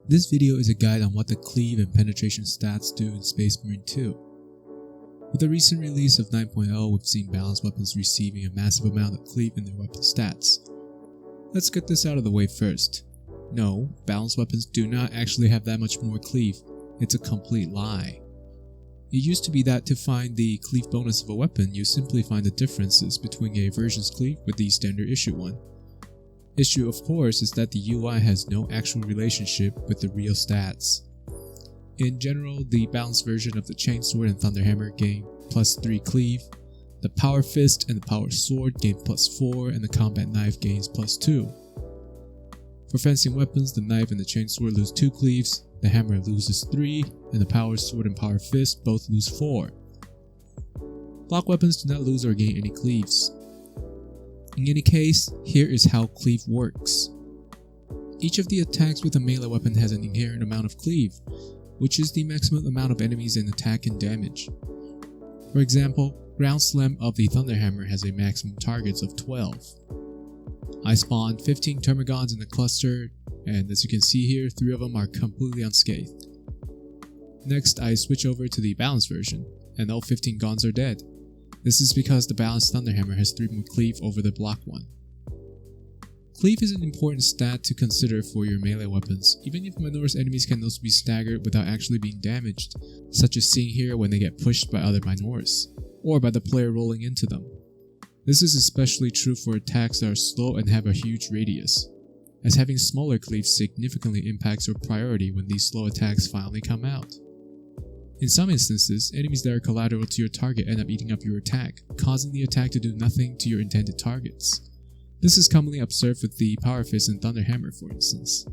This video is a guide on what the cleave and penetration stats do in Space Marine 2. With the recent release of 9.0, we've seen balanced weapons receiving a massive amount of cleave in their weapon stats. Let's get this out of the way first. No, balanced weapons do not actually have that much more cleave. It's a complete lie. It used to be that to find the cleave bonus of a weapon, you simply find the differences between a version's cleave with the standard issue one. Issue, of course, is that the UI has no actual relationship with the real stats. In general, the balanced version of the Chainsword and Thunderhammer gain plus 3 cleave, the Power Fist and the Power Sword gain plus 4, and the Combat Knife gains plus 2. For fencing weapons, the Knife and the Chainsword lose 2 cleaves, the Hammer loses 3, and the Power Sword and Power Fist both lose 4. Block weapons do not lose or gain any cleaves. In any case, here is how cleave works. Each of the attacks with a melee weapon has an inherent amount of cleave, which is the maximum amount of enemies in attack and damage. For example, Ground Slam of the Thunderhammer has a maximum targets of 12. I spawned 15 Termagants in the cluster, and as you can see here, 3 of them are completely unscathed. Next, I switch over to the balanced version, and all 15 Gons are dead. This is because the balanced Thunderhammer has 3 more cleave over the block one. Cleave is an important stat to consider for your melee weapons, even if Minor's enemies can also be staggered without actually being damaged, such as seeing here when they get pushed by other Minors, or by the player rolling into them. This is especially true for attacks that are slow and have a huge radius, as having smaller cleave significantly impacts your priority when these slow attacks finally come out. In some instances, enemies that are collateral to your target end up eating up your attack, causing the attack to do nothing to your intended targets. This is commonly observed with the Power Fist and Thunderhammer, for instance.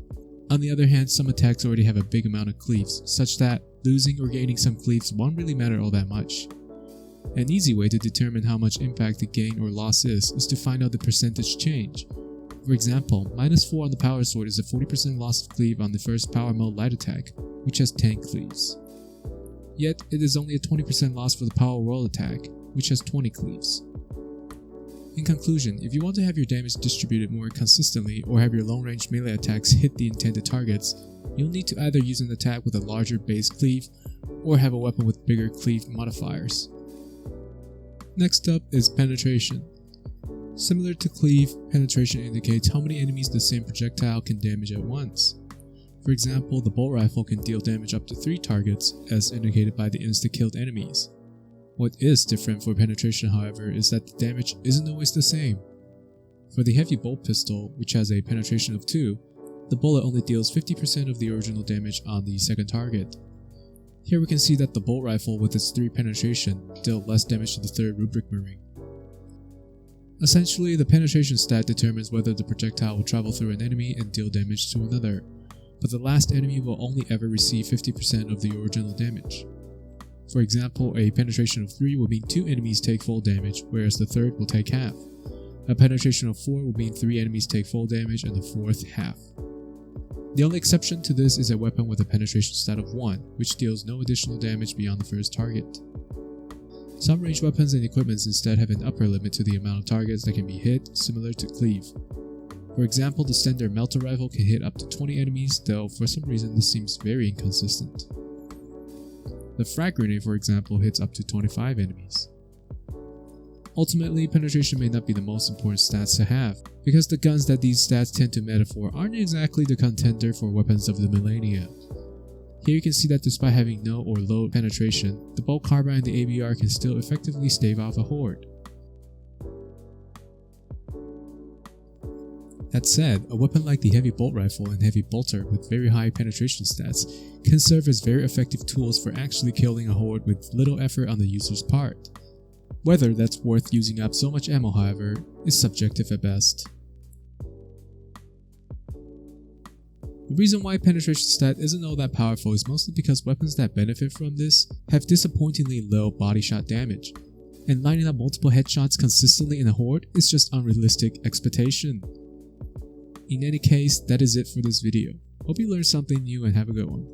On the other hand, some attacks already have a big amount of cleaves, such that losing or gaining some cleaves won't really matter all that much. An easy way to determine how much impact the gain or loss is to find out the percentage change. For example, -4 on the Power Sword is a 40% loss of cleave on the first Power Mode light attack, which has 10 cleaves. Yet, it is only a 20% loss for the Power World attack, which has 20 cleaves. In conclusion, if you want to have your damage distributed more consistently or have your long-range melee attacks hit the intended targets, you'll need to either use an attack with a larger base cleave or have a weapon with bigger cleave modifiers. Next up is penetration. Similar to cleave, penetration indicates how many enemies the same projectile can damage at once. For example, the bolt rifle can deal damage up to 3 targets, as indicated by the insta-killed enemies. What is different for penetration, however, is that the damage isn't always the same. For the heavy bolt pistol, which has a penetration of 2, the bullet only deals 50% of the original damage on the second target. Here we can see that the bolt rifle with its 3 penetration dealt less damage to the third rubric marine. Essentially, the penetration stat determines whether the projectile will travel through an enemy and deal damage to another, but the last enemy will only ever receive 50% of the original damage. For example, a penetration of 3 will mean 2 enemies take full damage, whereas the third will take half. A penetration of 4 will mean 3 enemies take full damage and the fourth half. The only exception to this is a weapon with a penetration stat of 1, which deals no additional damage beyond the first target. Some ranged weapons and equipments instead have an upper limit to the amount of targets that can be hit, similar to cleave. For example, the standard melter rifle can hit up to 20 enemies, though for some reason this seems very inconsistent. The frag grenade, for example, hits up to 25 enemies. Ultimately, penetration may not be the most important stats to have, because the guns that these stats tend to metaphor aren't exactly the contender for weapons of the millennia. Here you can see that despite having no or low penetration, the bolt carbine and the ABR can still effectively stave off a horde. That said, a weapon like the heavy bolt rifle and heavy bolter with very high penetration stats can serve as very effective tools for actually killing a horde with little effort on the user's part. Whether that's worth using up so much ammo, however, is subjective at best. The reason why penetration stat isn't all that powerful is mostly because weapons that benefit from this have disappointingly low body shot damage, and lining up multiple headshots consistently in a horde is just unrealistic expectation. In any case, that is it for this video. Hope you learned something new and have a good one.